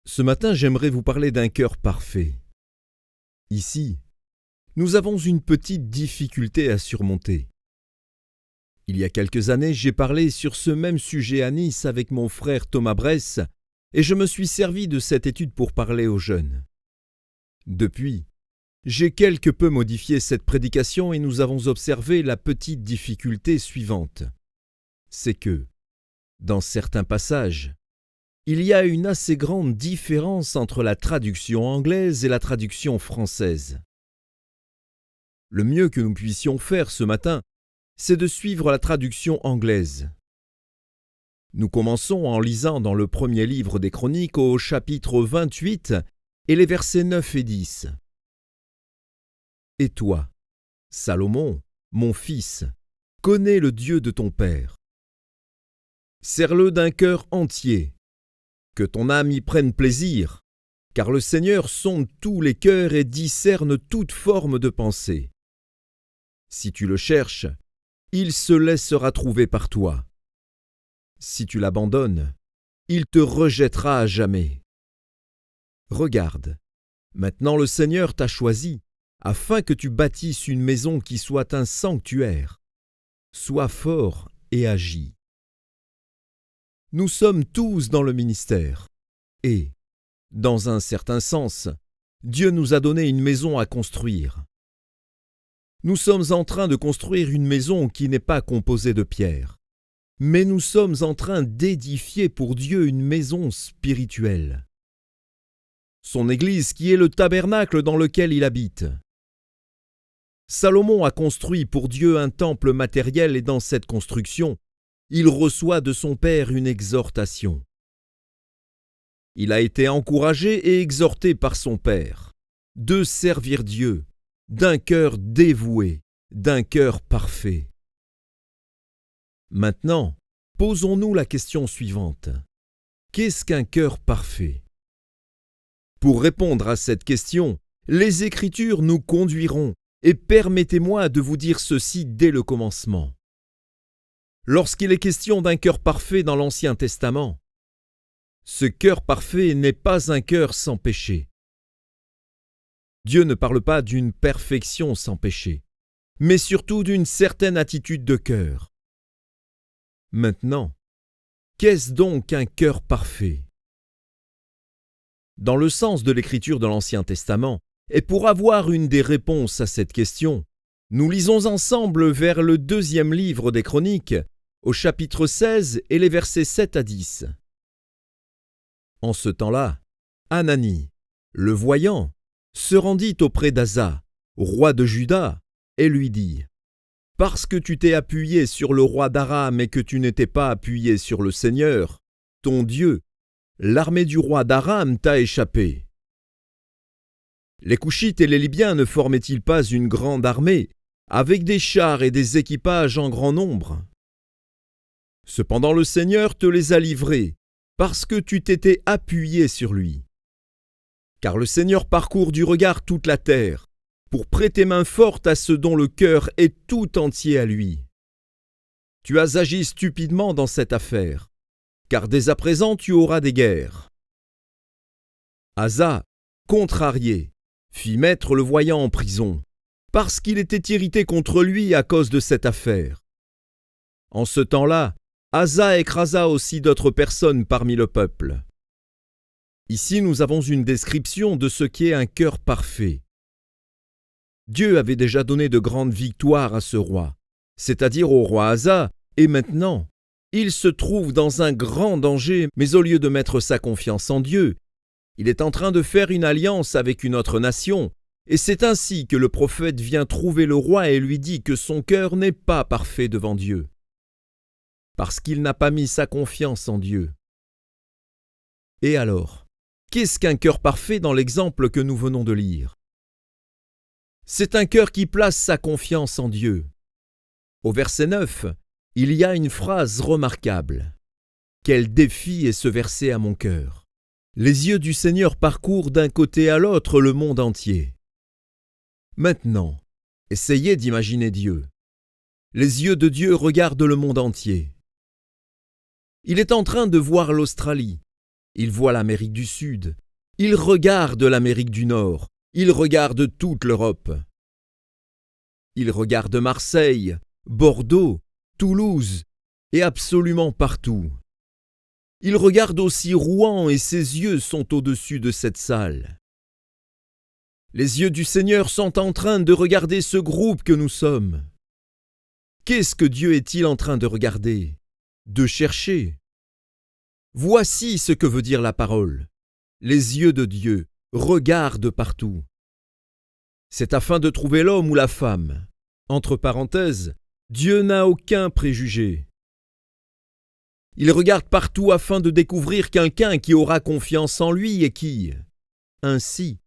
Ce matin, j'aimerais vous parler d'un cœur parfait. Ici, nous avons une petite difficulté à surmonter. Il y a quelques années, j'ai parlé sur ce même sujet à Nice avec mon frère Thomas Bress et je me suis servi de cette étude pour parler aux jeunes. Depuis, j'ai quelque peu modifié cette prédication et nous avons observé la petite difficulté suivante. C'est que, dans certains passages, il y a une assez grande différence entre la traduction anglaise et la traduction française. Le mieux que nous puissions faire ce matin, c'est de suivre la traduction anglaise. Nous commençons en lisant dans le premier livre des Chroniques au chapitre 28 et les versets 9 et 10. « Et toi, Salomon, mon fils, connais le Dieu de ton père. Sers-le d'un cœur entier, que ton âme y prenne plaisir, car le Seigneur sonde tous les cœurs et discerne toute forme de pensée. Si tu le cherches, il se laissera trouver par toi. Si tu l'abandonnes, il te rejettera à jamais. Regarde, maintenant le Seigneur t'a choisi, afin que tu bâtisses une maison qui soit un sanctuaire. Sois fort et agis. » Nous sommes tous dans le ministère. Et, dans un certain sens, Dieu nous a donné une maison à construire. Nous sommes en train de construire une maison qui n'est pas composée de pierres, mais nous sommes en train d'édifier pour Dieu une maison spirituelle. Son Église qui est le tabernacle dans lequel il habite. Salomon a construit pour Dieu un temple matériel et dans cette construction, il reçoit de son Père une exhortation. Il a été encouragé et exhorté par son Père de servir Dieu d'un cœur dévoué, d'un cœur parfait. Maintenant, posons-nous la question suivante. Qu'est-ce qu'un cœur parfait? Pour répondre à cette question, les Écritures nous conduiront et permettez-moi de vous dire ceci dès le commencement. Lorsqu'il est question d'un cœur parfait dans l'Ancien Testament, ce cœur parfait n'est pas un cœur sans péché. Dieu ne parle pas d'une perfection sans péché, mais surtout d'une certaine attitude de cœur. Maintenant, qu'est-ce donc un cœur parfait? Dans le sens de l'écriture de l'Ancien Testament, et pour avoir une des réponses à cette question, nous lisons ensemble vers le 2e livre des Chroniques, au chapitre 16 et les versets 7 à 10. En ce temps-là, Hanani, le voyant, se rendit auprès d'Asa, roi de Juda, et lui dit « Parce que tu t'es appuyé sur le roi d'Aram et que tu n'étais pas appuyé sur le Seigneur, ton Dieu, l'armée du roi d'Aram t'a échappé. Les Couchites et les Libyens ne formaient-ils pas une grande armée, avec des chars et des équipages en grand nombre ? Cependant le Seigneur te les a livrés, parce que tu t'étais appuyé sur lui. Car le Seigneur parcourt du regard toute la terre, pour prêter main forte à ceux dont le cœur est tout entier à lui. Tu as agi stupidement dans cette affaire, car dès à présent tu auras des guerres. » Asa, contrarié, fit mettre le voyant en prison, parce qu'il était irrité contre lui à cause de cette affaire. En ce temps-là, Asa écrasa aussi d'autres personnes parmi le peuple. Ici, nous avons une description de ce qu'est un cœur parfait. Dieu avait déjà donné de grandes victoires à ce roi, c'est-à-dire au roi Asa, et maintenant, il se trouve dans un grand danger, mais au lieu de mettre sa confiance en Dieu, il est en train de faire une alliance avec une autre nation, et c'est ainsi que le prophète vient trouver le roi et lui dit que son cœur n'est pas parfait devant Dieu, parce qu'il n'a pas mis sa confiance en Dieu. Et alors, qu'est-ce qu'un cœur parfait dans l'exemple que nous venons de lire? C'est un cœur qui place sa confiance en Dieu. Au verset 9, il y a une phrase remarquable. Quel défi est ce verset à mon cœur! Les yeux du Seigneur parcourent d'un côté à l'autre le monde entier. Maintenant, essayez d'imaginer Dieu. Les yeux de Dieu regardent le monde entier. Il est en train de voir l'Australie. Il voit l'Amérique du Sud. Il regarde l'Amérique du Nord. Il regarde toute l'Europe. Il regarde Marseille, Bordeaux, Toulouse et absolument partout. Il regarde aussi Rouen et ses yeux sont au-dessus de cette salle. Les yeux du Seigneur sont en train de regarder ce groupe que nous sommes. Qu'est-ce que Dieu est-il en train de regarder, de chercher? Voici ce que veut dire la parole. Les yeux de Dieu regardent partout. C'est afin de trouver l'homme ou la femme. Entre parenthèses, Dieu n'a aucun préjugé. Il regarde partout afin de découvrir quelqu'un qui aura confiance en lui et qui, ainsi,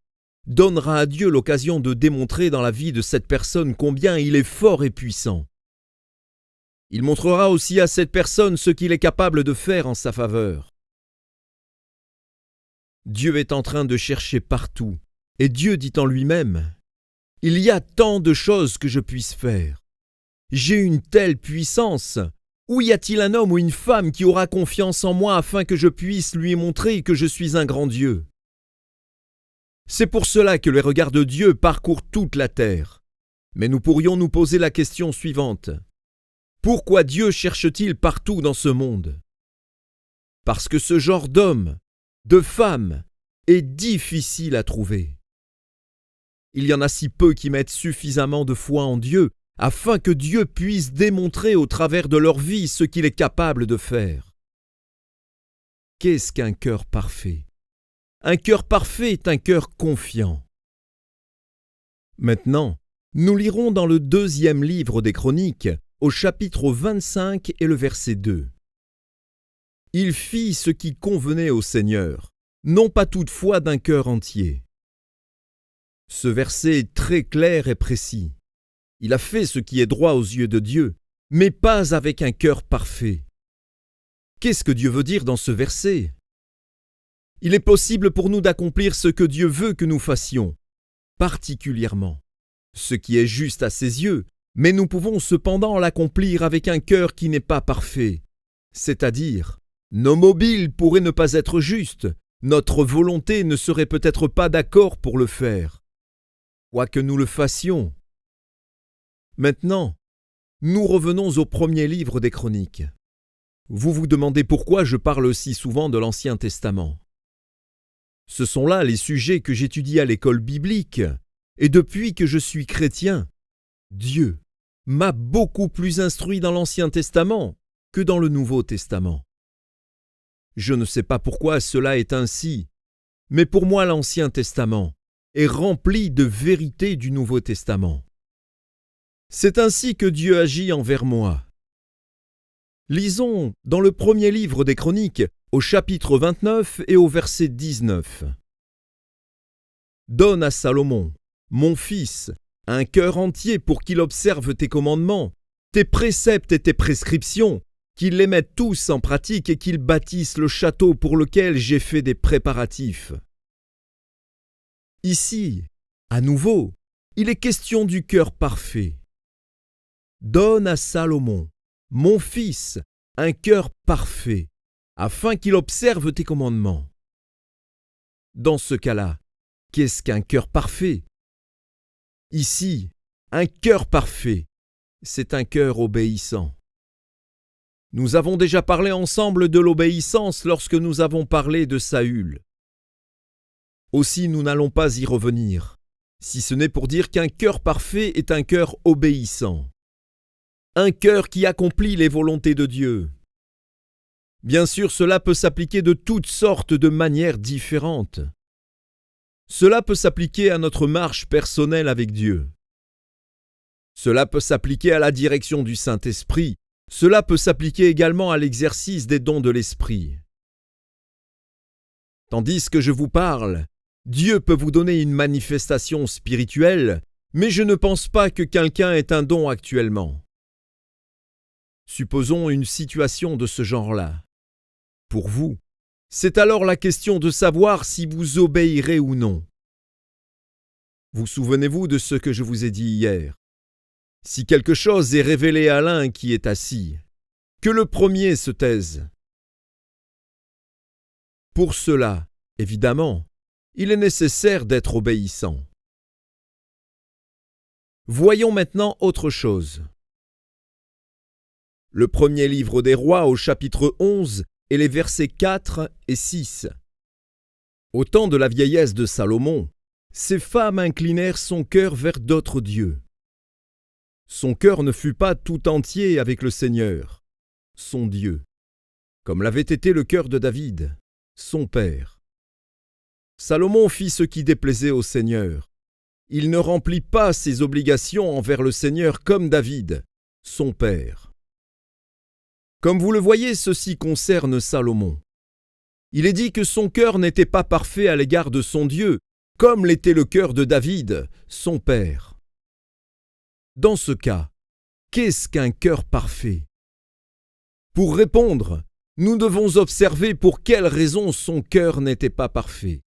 donnera à Dieu l'occasion de démontrer dans la vie de cette personne combien il est fort et puissant. Il montrera aussi à cette personne ce qu'il est capable de faire en sa faveur. Dieu est en train de chercher partout, et Dieu dit en lui-même, « Il y a tant de choses que je puisse faire. J'ai une telle puissance. Où y a-t-il un homme ou une femme qui aura confiance en moi afin que je puisse lui montrer que je suis un grand Dieu ?» C'est pour cela que les regards de Dieu parcourent toute la terre. Mais nous pourrions nous poser la question suivante. Pourquoi Dieu cherche-t-il partout dans ce monde? Parce que ce genre d'homme, de femme, est difficile à trouver. Il y en a si peu qui mettent suffisamment de foi en Dieu afin que Dieu puisse démontrer au travers de leur vie ce qu'il est capable de faire. Qu'est-ce qu'un cœur parfait? Un cœur parfait est un cœur confiant. Maintenant, nous lirons dans le 2e livre des Chroniques, au chapitre 25 et le verset 2. « Il fit ce qui convenait au Seigneur, non pas toutefois d'un cœur entier. » Ce verset est très clair et précis. Il a fait ce qui est droit aux yeux de Dieu, mais pas avec un cœur parfait. Qu'est-ce que Dieu veut dire dans ce verset? Il est possible pour nous d'accomplir ce que Dieu veut que nous fassions, particulièrement ce qui est juste à ses yeux, mais nous pouvons cependant l'accomplir avec un cœur qui n'est pas parfait, c'est-à-dire, nos mobiles pourraient ne pas être justes, notre volonté ne serait peut-être pas d'accord pour le faire, quoique nous le fassions. Maintenant, nous revenons au 1er livre des Chroniques. Vous vous demandez pourquoi je parle si souvent de l'Ancien Testament. Ce sont là les sujets que j'étudie à l'école biblique, et depuis que je suis chrétien, Dieu m'a beaucoup plus instruit dans l'Ancien Testament que dans le Nouveau Testament. Je ne sais pas pourquoi cela est ainsi, mais pour moi l'Ancien Testament est rempli de vérités du Nouveau Testament. C'est ainsi que Dieu agit envers moi. Lisons dans le 1er livre des Chroniques, au chapitre 29 et au verset 19. « Donne à Salomon, mon fils, un cœur entier pour qu'il observe tes commandements, tes préceptes et tes prescriptions, qu'il les mette tous en pratique et qu'il bâtisse le château pour lequel j'ai fait des préparatifs. » Ici, à nouveau, il est question du cœur parfait. Donne à Salomon, mon fils, un cœur parfait, afin qu'il observe tes commandements. Dans ce cas-là, qu'est-ce qu'un cœur parfait? Ici, un cœur parfait, c'est un cœur obéissant. Nous avons déjà parlé ensemble de l'obéissance lorsque nous avons parlé de Saül. Aussi nous n'allons pas y revenir, si ce n'est pour dire qu'un cœur parfait est un cœur obéissant. Un cœur qui accomplit les volontés de Dieu. Bien sûr, cela peut s'appliquer de toutes sortes de manières différentes. Cela peut s'appliquer à notre marche personnelle avec Dieu. Cela peut s'appliquer à la direction du Saint-Esprit. Cela peut s'appliquer également à l'exercice des dons de l'Esprit. Tandis que je vous parle, Dieu peut vous donner une manifestation spirituelle, mais je ne pense pas que quelqu'un ait un don actuellement. Supposons une situation de ce genre-là. Pour vous, c'est alors la question de savoir si vous obéirez ou non. Vous souvenez-vous de ce que je vous ai dit hier? Si quelque chose est révélé à l'un qui est assis, que le premier se taise. Pour cela, évidemment, il est nécessaire d'être obéissant. Voyons maintenant autre chose. Le premier livre des Rois au chapitre 11 et les versets 4 et 6. Au temps de la vieillesse de Salomon, ces femmes inclinèrent son cœur vers d'autres dieux. Son cœur ne fut pas tout entier avec le Seigneur, son Dieu, comme l'avait été le cœur de David, son père. Salomon fit ce qui déplaisait au Seigneur. Il ne remplit pas ses obligations envers le Seigneur comme David, son père. Comme vous le voyez, ceci concerne Salomon. Il est dit que son cœur n'était pas parfait à l'égard de son Dieu, comme l'était le cœur de David, son père. Dans ce cas, qu'est-ce qu'un cœur parfait? Pour répondre, nous devons observer pour quelles raisons son cœur n'était pas parfait.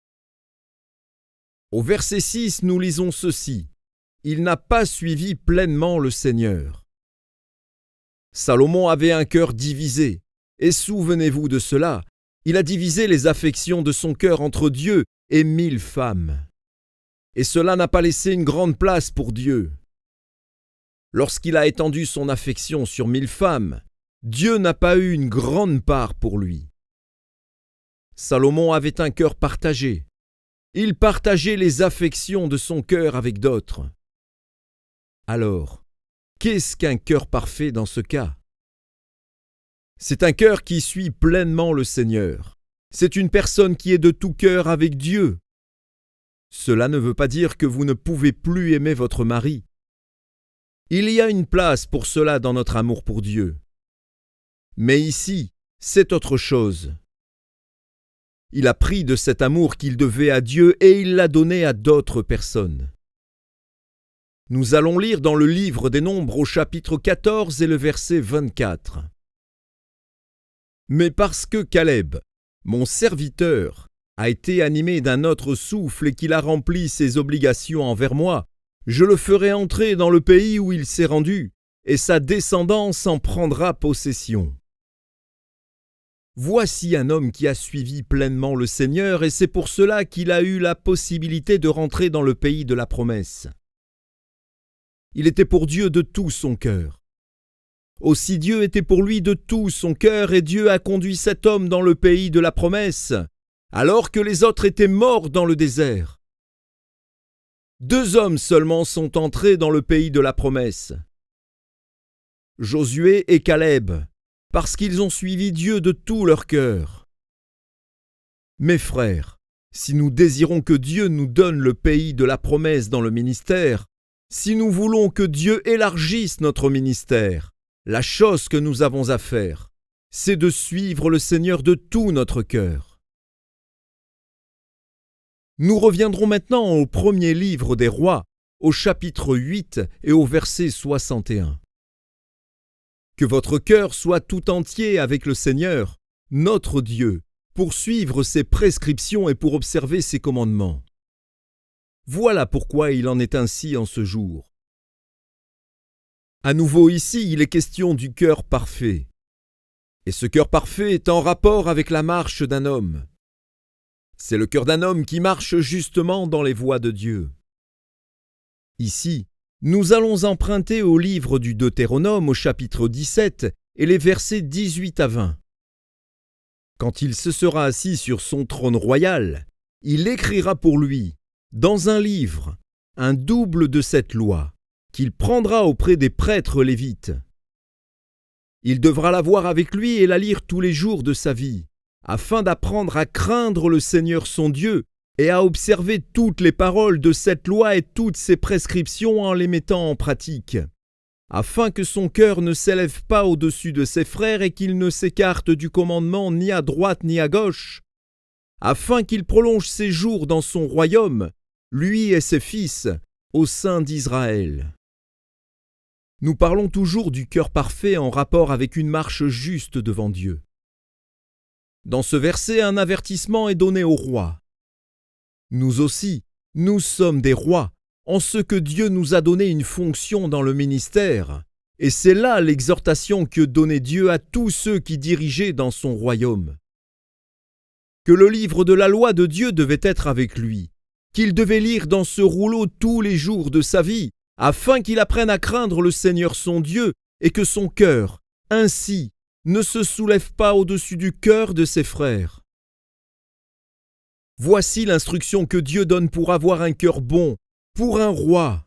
Au verset 6, nous lisons ceci. Il n'a pas suivi pleinement le Seigneur. Salomon avait un cœur divisé, et souvenez-vous de cela, il a divisé les affections de son cœur entre Dieu et 1000 femmes. Et cela n'a pas laissé une grande place pour Dieu. Lorsqu'il a étendu son affection sur 1000 femmes, Dieu n'a pas eu une grande part pour lui. Salomon avait un cœur partagé. Il partageait les affections de son cœur avec d'autres. Alors, qu'est-ce qu'un cœur parfait dans ce cas? C'est un cœur qui suit pleinement le Seigneur. C'est une personne qui est de tout cœur avec Dieu. Cela ne veut pas dire que vous ne pouvez plus aimer votre mari. Il y a une place pour cela dans notre amour pour Dieu. Mais ici, c'est autre chose. Il a pris de cet amour qu'il devait à Dieu et il l'a donné à d'autres personnes. Nous allons lire dans le livre des Nombres au chapitre 14 et le verset 24. Mais parce que Caleb, mon serviteur, a été animé d'un autre souffle et qu'il a rempli ses obligations envers moi, je le ferai entrer dans le pays où il s'est rendu, et sa descendance en prendra possession. Voici un homme qui a suivi pleinement le Seigneur, et c'est pour cela qu'il a eu la possibilité de rentrer dans le pays de la promesse. Il était pour Dieu de tout son cœur. Aussi Dieu était pour lui de tout son cœur, et Dieu a conduit cet homme dans le pays de la promesse, alors que les autres étaient morts dans le désert. 2 hommes seulement sont entrés dans le pays de la promesse. Josué et Caleb, parce qu'ils ont suivi Dieu de tout leur cœur. Mes frères, si nous désirons que Dieu nous donne le pays de la promesse dans le ministère, si nous voulons que Dieu élargisse notre ministère, la chose que nous avons à faire, c'est de suivre le Seigneur de tout notre cœur. Nous reviendrons maintenant au premier livre des Rois, au chapitre 8 et au verset 61. Que votre cœur soit tout entier avec le Seigneur, notre Dieu, pour suivre ses prescriptions et pour observer ses commandements. Voilà pourquoi il en est ainsi en ce jour. À nouveau ici, il est question du cœur parfait. Et ce cœur parfait est en rapport avec la marche d'un homme. C'est le cœur d'un homme qui marche justement dans les voies de Dieu. Ici, nous allons emprunter au livre du Deutéronome au chapitre 17 et les versets 18 à 20. Quand il se sera assis sur son trône royal, il écrira pour lui, dans un livre, un double de cette loi, qu'il prendra auprès des prêtres lévites. Il devra la voir avec lui et la lire tous les jours de sa vie, afin d'apprendre à craindre le Seigneur son Dieu et à observer toutes les paroles de cette loi et toutes ses prescriptions en les mettant en pratique, afin que son cœur ne s'élève pas au-dessus de ses frères et qu'il ne s'écarte du commandement ni à droite ni à gauche, afin qu'il prolonge ses jours dans son royaume, lui et ses fils, au sein d'Israël. Nous parlons toujours du cœur parfait en rapport avec une marche juste devant Dieu. Dans ce verset, un avertissement est donné aux rois. Nous aussi, nous sommes des rois, en ce que Dieu nous a donné une fonction dans le ministère, et c'est là l'exhortation que donnait Dieu à tous ceux qui dirigeaient dans son royaume. que le livre de la loi de Dieu devait être avec lui, qu'il devait lire dans ce rouleau tous les jours de sa vie, afin qu'il apprenne à craindre le Seigneur son Dieu, et que son cœur, ainsi, ne se soulève pas au-dessus du cœur de ses frères. Voici l'instruction que Dieu donne pour avoir un cœur bon, pour un roi.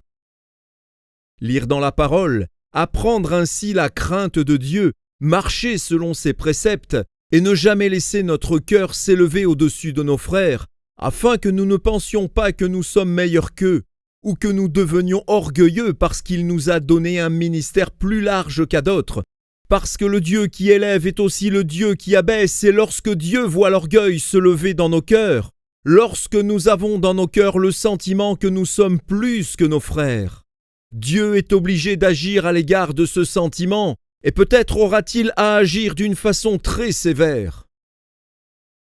Lire dans la parole, apprendre ainsi la crainte de Dieu, marcher selon ses préceptes, et ne jamais laisser notre cœur s'élever au-dessus de nos frères, afin que nous ne pensions pas que nous sommes meilleurs qu'eux, ou que nous devenions orgueilleux parce qu'il nous a donné un ministère plus large qu'à d'autres, parce que le Dieu qui élève est aussi le Dieu qui abaisse, et lorsque Dieu voit l'orgueil se lever dans nos cœurs, lorsque nous avons dans nos cœurs le sentiment que nous sommes plus que nos frères, Dieu est obligé d'agir à l'égard de ce sentiment, et peut-être aura-t-il à agir d'une façon très sévère.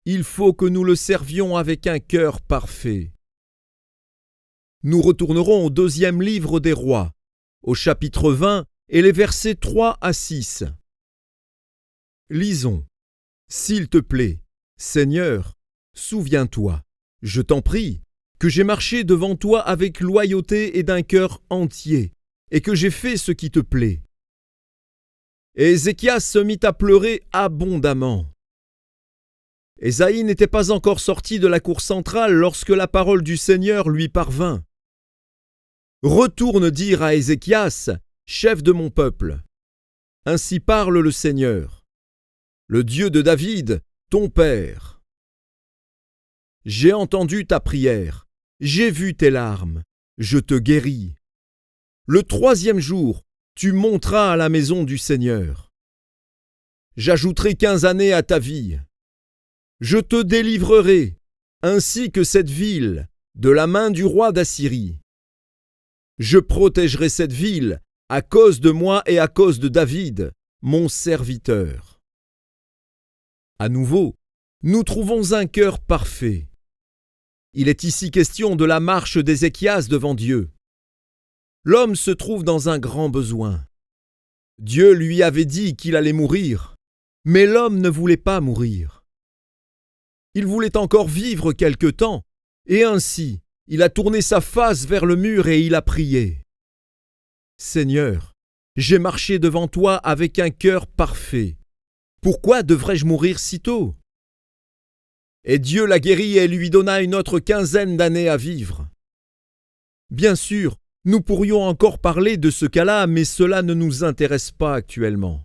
Il faut que nous le servions avec un cœur parfait. Nous retournerons au 2e livre des Rois, au chapitre 20 et les versets 3 à 6. Lisons. S'il te plaît, Seigneur, souviens-toi, je t'en prie, que j'ai marché devant toi avec loyauté et d'un cœur entier, et que j'ai fait ce qui te plaît. Et Ézéchias se mit à pleurer abondamment. Ésaïe n'était pas encore sorti de la cour centrale lorsque la parole du Seigneur lui parvint. Retourne dire à Ézéchias, chef de mon peuple. Ainsi parle le Seigneur, le Dieu de David, ton père. J'ai entendu ta prière, j'ai vu tes larmes, je te guéris. Le 3e jour, tu monteras à la maison du Seigneur. J'ajouterai 15 années à ta vie. Je te délivrerai, ainsi que cette ville, de la main du roi d'Assyrie. Je protégerai cette ville à cause de moi et à cause de David, mon serviteur. À nouveau, nous trouvons un cœur parfait. Il est ici question de la marche d'Ézéchias devant Dieu. L'homme se trouve dans un grand besoin. Dieu lui avait dit qu'il allait mourir, mais l'homme ne voulait pas mourir. Il voulait encore vivre quelque temps, et ainsi, il a tourné sa face vers le mur et il a prié. Seigneur, j'ai marché devant toi avec un cœur parfait. Pourquoi devrais-je mourir si tôt? Et Dieu l'a guéri et lui donna une autre 15aine d'années à vivre. Bien sûr, nous pourrions encore parler de ce cas-là, mais cela ne nous intéresse pas actuellement.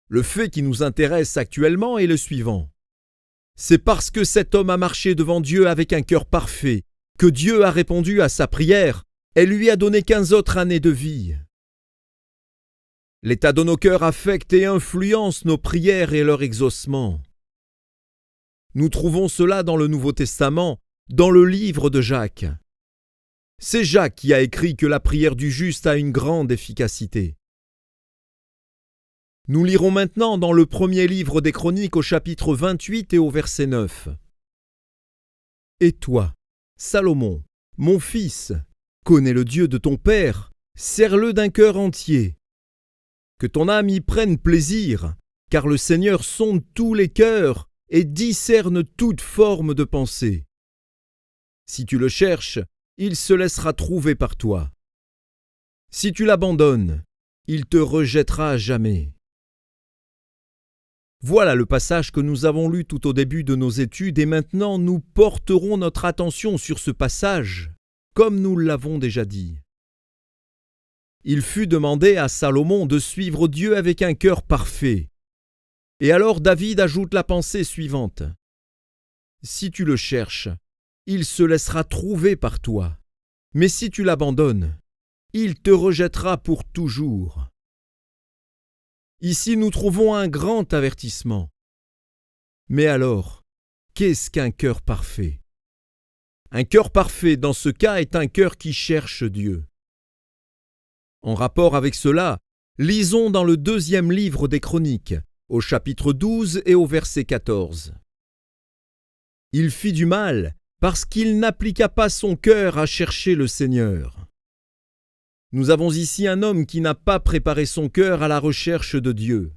Le fait qui nous intéresse actuellement est le suivant. C'est parce que cet homme a marché devant Dieu avec un cœur parfait, que Dieu a répondu à sa prière et lui a donné 15 autres années de vie. L'état de nos cœurs affecte et influence nos prières et leur exaucement. Nous trouvons cela dans le Nouveau Testament, dans le livre de Jacques. C'est Jacques qui a écrit que la prière du juste a une grande efficacité. Nous lirons maintenant dans le 1er livre des Chroniques au chapitre 28 et au verset 9. « Et toi, Salomon, mon fils, connais le Dieu de ton père, sers-le d'un cœur entier. Que ton âme y prenne plaisir, car le Seigneur sonde tous les cœurs et discerne toute forme de pensée. Si tu le cherches, il se laissera trouver par toi. Si tu l'abandonnes, il te rejettera à jamais. » Voilà le passage que nous avons lu tout au début de nos études et maintenant nous porterons notre attention sur ce passage, comme nous l'avons déjà dit. Il fut demandé à Salomon de suivre Dieu avec un cœur parfait. Et alors David ajoute la pensée suivante. « Si tu le cherches, il se laissera trouver par toi. Mais si tu l'abandonnes, il te rejettera pour toujours. » Ici, nous trouvons un grand avertissement. Mais alors, qu'est-ce qu'un cœur parfait? Un cœur parfait, dans ce cas, est un cœur qui cherche Dieu. En rapport avec cela, lisons dans le 2e livre des Chroniques, au chapitre 12 et au verset 14. « Il fit du mal parce qu'il n'appliqua pas son cœur à chercher le Seigneur. » Nous avons ici un homme qui n'a pas préparé son cœur à la recherche de Dieu.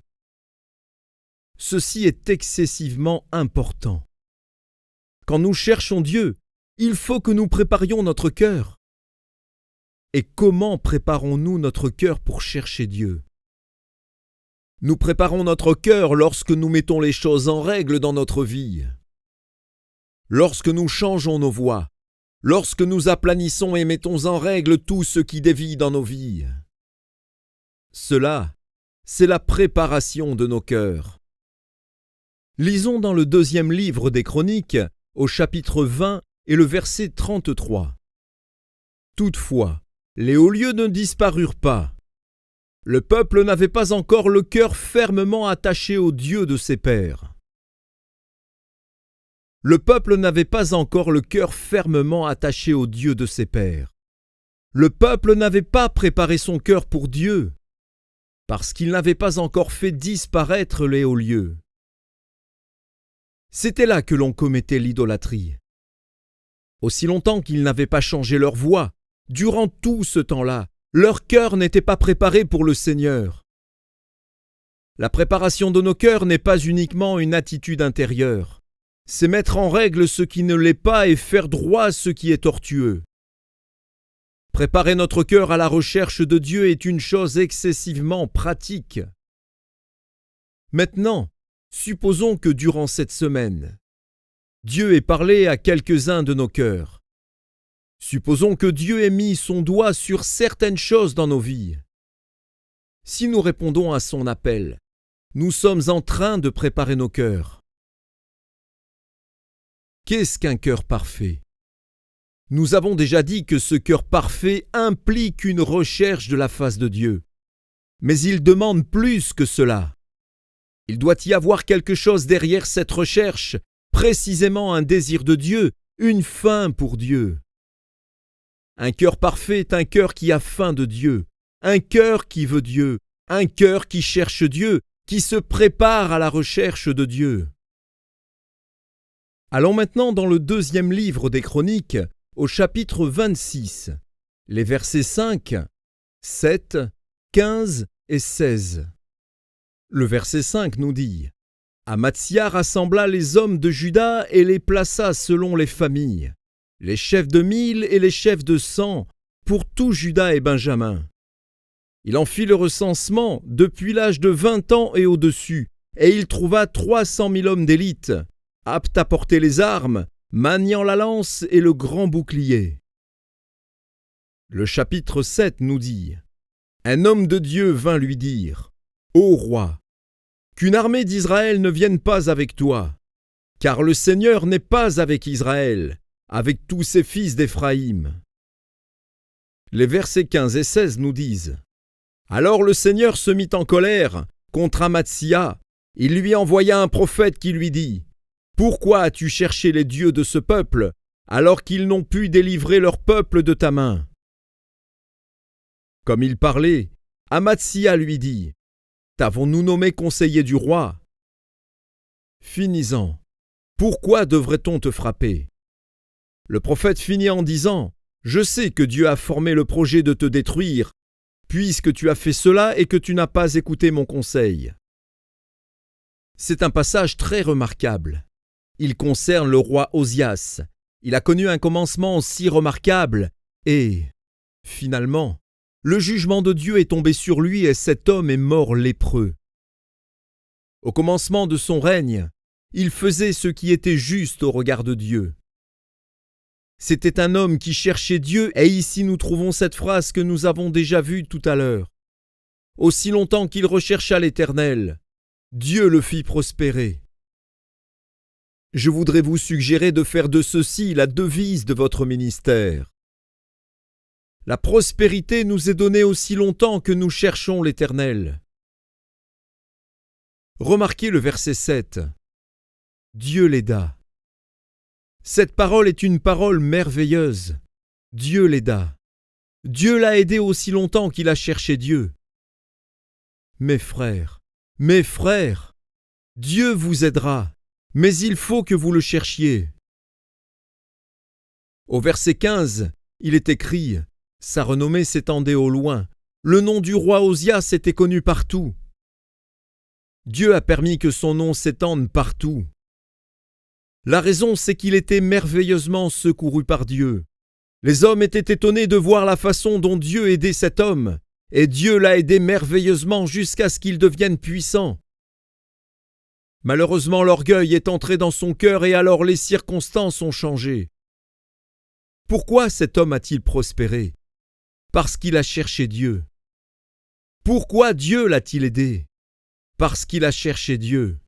ceci est excessivement important. Quand nous cherchons Dieu, il faut que nous préparions notre cœur. Et comment préparons-nous notre cœur pour chercher Dieu? Nous préparons notre cœur lorsque nous mettons les choses en règle dans notre vie. Lorsque nous changeons nos voies, lorsque nous aplanissons et mettons en règle tout ce qui dévie dans nos vies. Cela, c'est la préparation de nos cœurs. Lisons dans le 2e livre des Chroniques, au chapitre 20 et le verset 33. Toutefois, les hauts lieux ne disparurent pas. Le peuple n'avait pas encore le cœur fermement attaché au Dieu de ses pères. Le peuple n'avait pas encore le cœur fermement attaché au Dieu de ses pères. Le peuple n'avait pas préparé son cœur pour Dieu, parce qu'il n'avait pas encore fait disparaître les hauts lieux. C'était là que l'on commettait l'idolâtrie. Aussi longtemps qu'ils n'avaient pas changé leur voie, durant tout ce temps-là, leur cœur n'était pas préparé pour le Seigneur. La préparation de nos cœurs n'est pas uniquement une attitude intérieure. C'est mettre en règle ce qui ne l'est pas et faire droit ce qui est tortueux. Préparer notre cœur à la recherche de Dieu est une chose excessivement pratique. Maintenant, supposons que durant cette semaine, Dieu ait parlé à quelques-uns de nos cœurs. Supposons que Dieu ait mis son doigt sur certaines choses dans nos vies. Si nous répondons à son appel, nous sommes en train de préparer nos cœurs. Qu'est-ce qu'un cœur parfait? Nous avons déjà dit que ce cœur parfait implique une recherche de la face de Dieu. Mais il demande plus que cela. Il doit y avoir quelque chose derrière cette recherche, précisément un désir de Dieu, une faim pour Dieu. Un cœur parfait est un cœur qui a faim de Dieu, un cœur qui veut Dieu, un cœur qui cherche Dieu, qui se prépare à la recherche de Dieu. Allons maintenant dans le 2e livre des Chroniques, au chapitre 26, les versets 5, 7, 15 et 16. Le verset 5 nous dit « Amatsia rassembla les hommes de Juda et les plaça selon les familles, les chefs de 1000 et les chefs de 100, pour tout Juda et Benjamin. Il en fit le recensement depuis l'âge de 20 ans et au-dessus, et il trouva 300 000 hommes d'élite, aptes à porter les armes, maniant la lance et le grand bouclier. » Le chapitre 7 nous dit « Un homme de Dieu vint lui dire « Ô roi, qu'une armée d'Israël ne vienne pas avec toi, car le Seigneur n'est pas avec Israël, avec tous ses fils d'Éphraïm. » Les versets 15 et 16 nous disent « Alors le Seigneur se mit en colère contre Amatsia. Il lui envoya un prophète qui lui dit « Pourquoi as-tu cherché les dieux de ce peuple, alors qu'ils n'ont pu délivrer leur peuple de ta main ?» Comme il parlait, Amatsia lui dit « T'avons-nous nommé conseiller du roi ?» Finis-en. Pourquoi devrait-on te frapper? Le prophète finit en disant « Je sais que Dieu a formé le projet de te détruire, puisque tu as fait cela et que tu n'as pas écouté mon conseil. » C'est un passage très remarquable. Il concerne le roi Osias. Il a connu un commencement si remarquable et, finalement, le jugement de Dieu est tombé sur lui et cet homme est mort lépreux. Au commencement de son règne, il faisait ce qui était juste au regard de Dieu. C'était un homme qui cherchait Dieu et ici nous trouvons cette phrase que nous avons déjà vue tout à l'heure. Aussi longtemps qu'il rechercha l'Éternel, Dieu le fit prospérer. Je voudrais vous suggérer de faire de ceci la devise de votre ministère. La prospérité nous est donnée aussi longtemps que nous cherchons l'Éternel. Remarquez le verset 7. Dieu l'aida. Cette parole est une parole merveilleuse. Dieu l'aida. Dieu l'a aidé aussi longtemps qu'il a cherché Dieu. Mes frères, Dieu vous aidera, mais il faut que vous le cherchiez. Au verset 15, il est écrit « Sa renommée s'étendait au loin. Le nom du roi Osias était connu partout. » Dieu a permis que son nom s'étende partout. La raison, c'est qu'il était merveilleusement secouru par Dieu. Les hommes étaient étonnés de voir la façon dont Dieu aidait cet homme, et Dieu l'a aidé merveilleusement jusqu'à ce qu'il devienne puissant. Malheureusement, l'orgueil est entré dans son cœur et alors les circonstances ont changé. Pourquoi cet homme a-t-il prospéré? Parce qu'il a cherché Dieu. Pourquoi Dieu l'a-t-il aidé? Parce qu'il a cherché Dieu.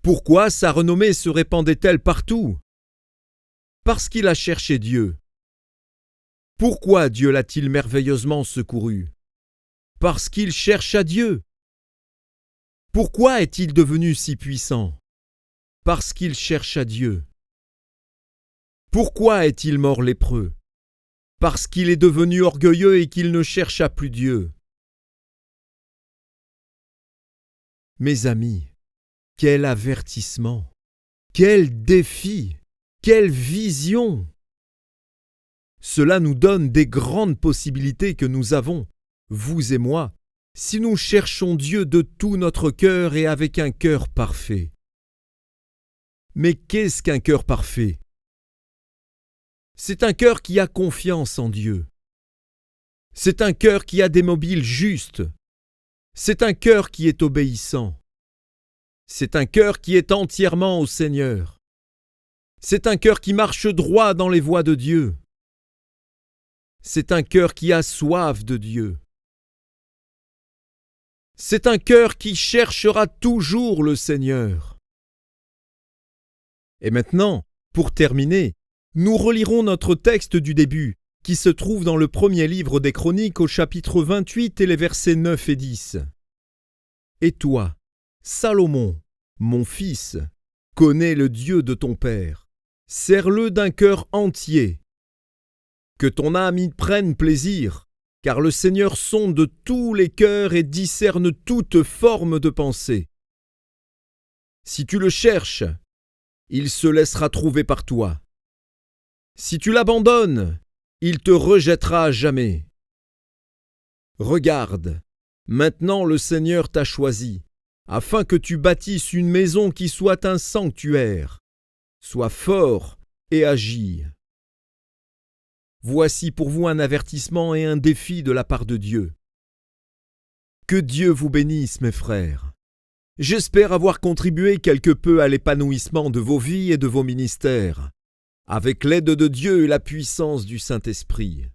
Pourquoi sa renommée se répandait-elle partout? Parce qu'il a cherché Dieu. Pourquoi Dieu l'a-t-il merveilleusement secouru? Parce qu'il cherche à Dieu. Pourquoi est-il devenu si puissant? Parce qu'il cherche à Dieu. Pourquoi est-il mort lépreux? Parce qu'il est devenu orgueilleux et qu'il ne chercha plus Dieu. Mes amis, quel avertissement, quel défi, quelle vision! Cela nous donne des grandes possibilités que nous avons, vous et moi, si nous cherchons Dieu de tout notre cœur et avec un cœur parfait. Mais qu'est-ce qu'un cœur parfait? C'est un cœur qui a confiance en Dieu. C'est un cœur qui a des mobiles justes. C'est un cœur qui est obéissant. C'est un cœur qui est entièrement au Seigneur. C'est un cœur qui marche droit dans les voies de Dieu. C'est un cœur qui a soif de Dieu. C'est un cœur qui cherchera toujours le Seigneur. Et maintenant, pour terminer, nous relirons notre texte du début, qui se trouve dans le premier livre des Chroniques au chapitre 28 et les versets 9 et 10. « Et toi, Salomon, mon fils, connais le Dieu de ton père, sers-le d'un cœur entier. Que ton âme y prenne plaisir, car le Seigneur sonde tous les cœurs et discerne toute forme de pensée. Si tu le cherches, il se laissera trouver par toi. Si tu l'abandonnes, il te rejettera à jamais. Regarde, maintenant le Seigneur t'a choisi, afin que tu bâtisses une maison qui soit un sanctuaire. Sois fort et agis. » Voici pour vous un avertissement et un défi de la part de Dieu. Que Dieu vous bénisse, mes frères. J'espère avoir contribué quelque peu à l'épanouissement de vos vies et de vos ministères, avec l'aide de Dieu et la puissance du Saint-Esprit.